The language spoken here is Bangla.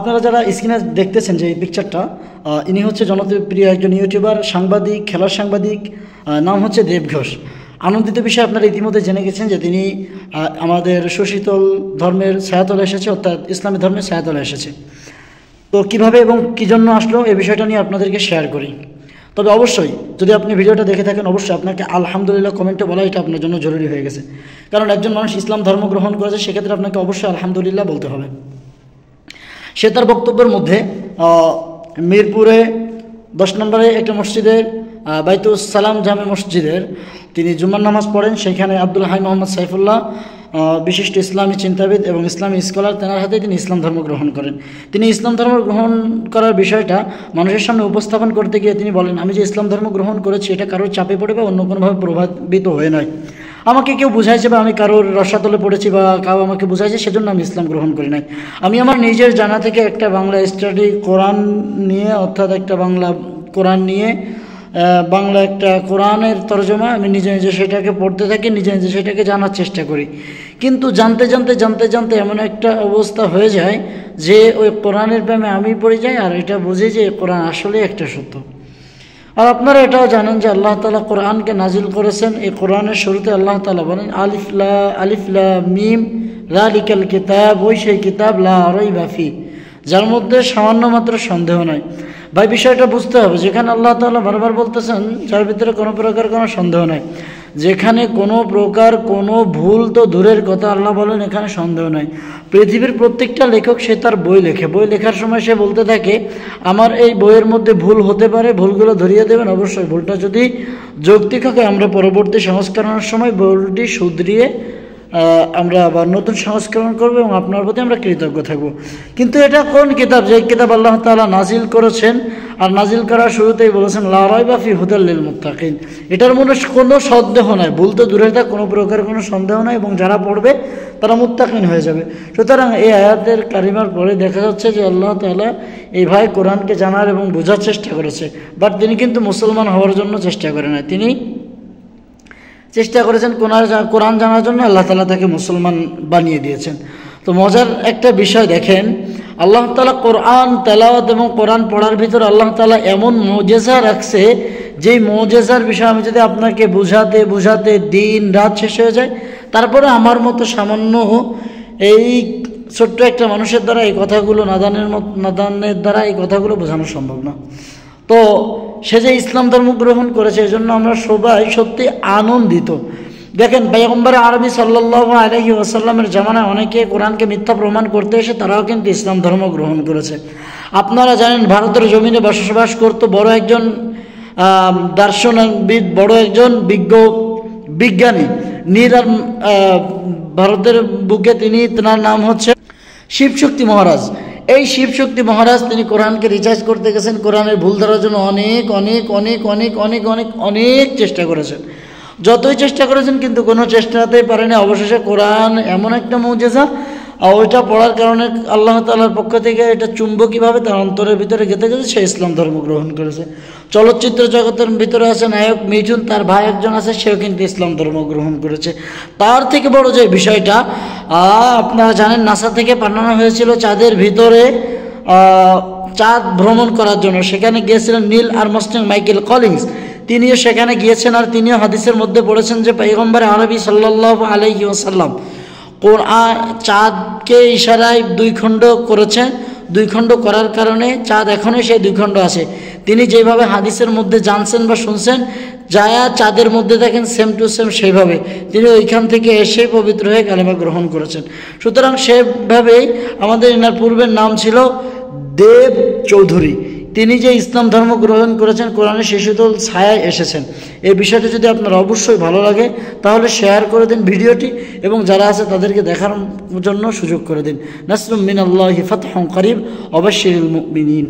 আপনারা যারা স্ক্রিনে দেখতেছেন যে এই পিকচারটা, ইনি হচ্ছে জনপ্রিয় একজন ইউটিউবার, সাংবাদিক, খেলার সাংবাদিক, নাম হচ্ছে দেব ঘোষ। আনন্দিত বিষয়, আপনারা ইতিমধ্যে জেনে গেছেন যে তিনি আমাদের সুশীতল ধর্মের ছায়াতলে এসেছে, অর্থাৎ ইসলামী ধর্মের ছায়াতলে এসেছে। তো কিভাবে এবং কী জন্য আসলো এই বিষয়টা নিয়ে আপনাদেরকে শেয়ার করি। তবে অবশ্যই যদি আপনি ভিডিওটা দেখে থাকেন, অবশ্যই আপনাকে আলহামদুলিল্লাহ কমেন্টে বলা এটা আপনার জন্য জরুরি হয়ে গেছে। কারণ একজন মানুষ ইসলাম ধর্ম গ্রহণ করেছে, সেক্ষেত্রে আপনাকে অবশ্যই আলহামদুলিল্লাহ বলতে হবে। সে তার বক্তব্যের মধ্যে মিরপুরে 10 নম্বরে একটা মসজিদের বাইতুস সালাম জামে মসজিদের তিনি জুমার নামাজ পড়েন। সেখানে আব্দুল হাই মোহাম্মদ সাইফুল্লাহ, বিশিষ্ট ইসলামী চিন্তাবিদ এবং ইসলামী স্কলার, তেনার হাতে তিনি ইসলাম ধর্ম গ্রহণ করেন। তিনি ইসলাম ধর্ম গ্রহণ করার বিষয়টা মানুষের সামনে উপস্থাপন করতে গিয়ে তিনি বলেন, আমি যে ইসলাম ধর্ম গ্রহণ করেছি এটা কারোর চাপে পড়ে বা অন্য কোনোভাবে প্রভাবিত হয়ে নয়। আমাকে কেউ বুঝাইছে বা আমি কারোর রসাতলে পড়েছি বা কাউ আমাকে বুঝাইছে, সেজন্য আমি ইসলাম গ্রহণ করি নাই। আমি আমার নিজের জানা থেকে একটা বাংলা স্টাডি কোরআন নিয়ে, অর্থাৎ একটা বাংলা কোরআন নিয়ে, বাংলা একটা কোরআনের তর্জমা আমি নিজে নিজে সেটাকে পড়তে থাকি, নিজে নিজে সেটাকে জানার চেষ্টা করি। কিন্তু জানতে জানতে জানতে জানতে এমন একটা অবস্থা হয়ে যায় যে ওই কোরআনের প্রেমে আমি পড়ে যাই, আর এটা বুঝি যে কোরআন আসলে একটা সত্য। আর আপনারা এটাও জানেন যে আল্লাহ তাআলা কোরআনকে নাজিল করেছেন। এই কোরআনের শুরুতে আল্লাহ তাআলা বলেন আলিফ লাম মিম যালিকাল কিতাব, ওই সেই কিতাব লা রাইবা ফি, যার মধ্যে সামান্য মাত্র সন্দেহ নাই। ভাই বিষয়টা বুঝতে হবে, যেখানে আল্লাহ তাআলা বারবার বলতেছেন যার ভিতরে কোনো প্রকার কোনো সন্দেহ নাই, যেখানে কোনো প্রকার কোনো ভুল তো দূরের কথা, আল্লাহ বলেন এখানে সন্দেহ নাই। পৃথিবীর প্রত্যেকটা লেখক সে তার বই লেখে, বই লেখার সময় সে বলতে থাকে আমার এই বইয়ের মধ্যে ভুল হতে পারে, ভুলগুলো ধরিয়ে দেবেন। অবশ্যই ভুলটা যদি যৌক্তিক হয় আমরা পরবর্তী সংস্করণের সময় ভুলটি শুধরিয়ে আমরা আবার নতুন সংস্করণ করবো এবং আপনার প্রতি আমরা কৃতজ্ঞ থাকব। কিন্তু এটা কোন কিতাব? যে কিতাব আল্লাহ তাআলা নাজিল করেছেন, আর নাজিল করার শুরুতেই বলেছেন লা রাইবা ফি হুদাল লিল মুত্তাকিন, এটার মধ্যে কোনো সন্দেহ নাই, ভুল তো দূরে থাক, কোনো প্রকার কোনো সন্দেহ নাই, এবং যারা পড়বে তারা মুত্তাকিন হয়ে যাবে। সুতরাং এই আয়াতের কারিমার পরে দেখা যাচ্ছে যে আল্লাহ তাআলা এই ভাই কোরআনকে জানার এবং বোঝার চেষ্টা করেছে, বাট তিনি কিন্তু মুসলমান হওয়ার জন্য চেষ্টা করে না, তিনি চেষ্টা করেছেন কোরআন জানার জন্য। আল্লাহ তাআলা তাকে মুসলমান বানিয়ে দিয়েছেন। তো মজার একটা বিষয় দেখেন, আল্লাহ তাআলা কোরআন তেলাওয়াত এবং কোরআন পড়ার ভিতর আল্লাহ তাআলা এমন মুজিজা রাখছে, যেই মুজিজার বিষয় আমি যদি আপনাকে বুঝাতে বুঝাতে দিন রাত শেষ হয়ে যায়, তারপরে আমার মতো সামান্য এই ছোট্ট একটা মানুষের দ্বারা এই কথাগুলো নাদানের দ্বারা এই কথাগুলো বোঝানো সম্ভব না। তো সে যে ইসলাম ধর্ম গ্রহণ করেছে, এই জন্য আমরা সবাই সত্যি আনন্দিত। দেখেন পয়গম্বর আরবি সাল্লাল্লাহু আলাইহি ওয়াসাল্লামের জামানায় অনেকে কোরআনকে মিথ্যা প্রমাণ করতে এসে তারাও কিন্তু ইসলাম ধর্ম গ্রহণ করেছে। আপনারা জানেন ভারতের জমিনে বসবাস করত বড় একজন দার্শনিকবিদ, বড় একজন বিজ্ঞানী, ভারতের বুকে তার নাম হচ্ছে শিবশক্তি মহারাজ। এই শিবশক্তি মহারাজ তিনি কোরআনকে রিসার্চ করতে গেছেন, কোরআনের ভুল ধরার জন্য অনেক অনেক অনেক অনেক অনেক অনেক অনেক চেষ্টা করেছেন। যতই চেষ্টা করেছেন কিন্তু কোনো চেষ্টাতেই পারেনি। অবশেষে কোরআন এমন একটা মুজিজা, ওইটা পড়ার কারণে আল্লাহ তাআলার পক্ষ থেকে এটা চুম্বকীভাবে তার অন্তরের ভিতরে গেঁথে গেছে, সে ইসলাম ধর্ম গ্রহণ করেছে। চলচ্চিত্র জগতের ভিতরে আছে নায়ক মিঠুন, তার ভাই একজন আছে, সেও কিন্তু ইসলাম ধর্ম গ্রহণ করেছে। তার থেকে বড় যে বিষয়টা, আপনারা জানেন নাসা থেকে পাঠানো হয়েছিল চাঁদের ভিতরে চাঁদ ভ্রমণ করার জন্য। সেখানে গিয়েছিলেন নীল আর্মস্ট্রং মাইকেল কলিন্স, তিনিও সেখানে গিয়েছেন। আর তিনিও হাদিসের মধ্যে বলেছেন যে পয়গম্বর আরবি সাল্লাল্লাহু আলাইহি ওয়াসাল্লাম কোরআন চাঁদকে ইশারায় 2 খণ্ড করেছেন। 2 খণ্ড করার কারণে চাঁদ এখনও সেই 2 খণ্ড আছে। তিনি যেভাবে হাদিসের মধ্যে জানছেন বা শুনছেন, যায়া চাঁদের মধ্যে দেখেন সেম টু সেম সেইভাবে তিনি ওইখান থেকে এসে পবিত্র হয়ে কালেমা গ্রহণ করেছেন। সুতরাং সেভাবেই আমাদের এনার পূর্বের নাম ছিল দেব চৌধুরী। তিনি যে ইসলাম ধর্ম গ্রহণ করেছেন, কোরআনের শিশুদল ছায়ায় এসেছেন। এই বিষয়টা যদি আপনার অবশ্যই ভালো লাগে তাহলে শেয়ার করে দিন ভিডিওটি, এবং যারা আছে তাদেরকে দেখার জন্য সুযোগ করে দিন। নাসরুম মিনাল্লাহি ফাতহুন করিব ওয়াবাশশিরিল মুমিনিন।